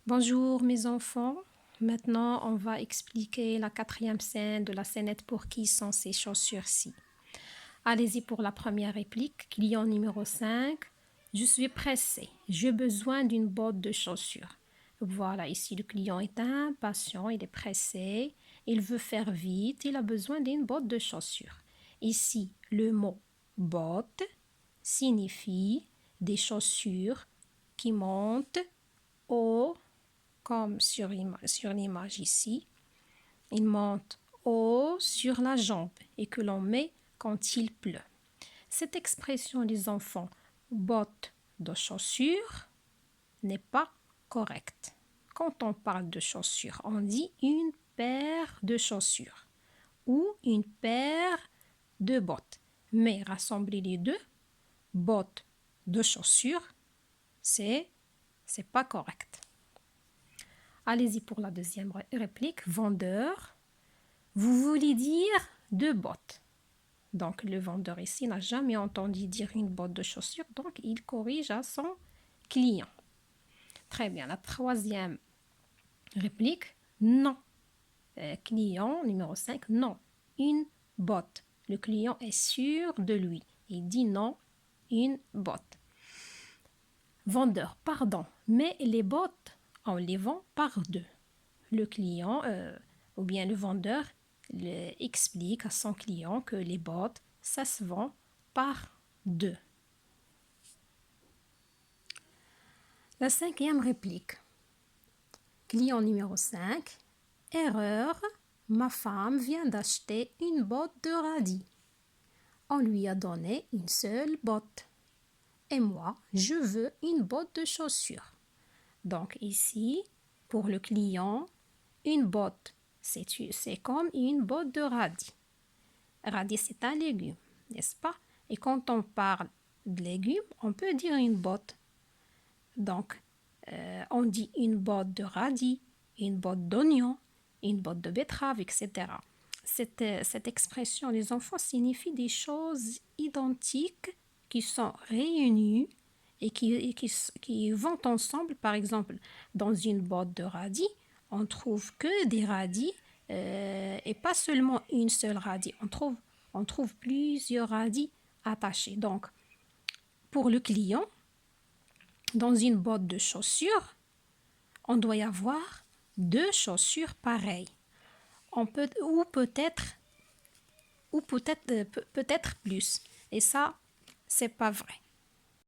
Bonjour mes enfants, maintenant on va expliquer la quatrième scène de la scénette pour qui sont ces chaussures-ci. Allez-y pour la première réplique, client numéro 5. Je suis pressé, j'ai besoin d'une botte de chaussures. Voilà, ici le client est impatient, il est pressé, il veut faire vite, il a besoin d'une botte de chaussures. Ici, le mot botte signifie des chaussures qui montent haut, comme sur l'image ici. Il monte haut sur la jambe et que l'on met quand il pleut. Cette expression, les enfants, botte de chaussures, n'est pas correcte. Quand on parle de chaussures, on dit une paire de chaussures ou une paire de bottes. Mais rassembler les deux, bottes de chaussures, c'est pas correct. Allez-y pour la deuxième réplique. Vendeur, vous voulez dire deux bottes. Donc, le vendeur ici n'a jamais entendu dire une botte de chaussures, donc il corrige à son client. Très bien. La troisième réplique. Non. Client numéro 5. Non. Une botte. Le client est sûr de lui. Il dit non, une botte. Vendeur, pardon, mais les bottes, on les vend par deux. Le client ou bien le vendeur explique à son client que les bottes, ça se vend par deux. La cinquième réplique. Client numéro 5. Erreur, ma femme vient d'acheter une botte de radis. On lui a donné une seule botte. Et moi, je veux une botte de chaussures. Donc ici, pour le client, une botte, c'est comme une botte de radis. Radis, c'est un légume, n'est-ce pas? Et quand on parle de légumes, on peut dire une botte. Donc, on dit une botte de radis, une botte d'oignon, une botte de betterave, etc. Cette expression, les enfants, signifie des choses identiques qui sont réunies et qui vont ensemble. Par exemple, dans une botte de radis, on trouve que des radis et pas seulement une seule radis. On trouve plusieurs radis attachés. Donc, pour le client, dans une botte de chaussures, on doit y avoir deux chaussures pareilles. Peut-être plus. Et ça, c'est pas vrai.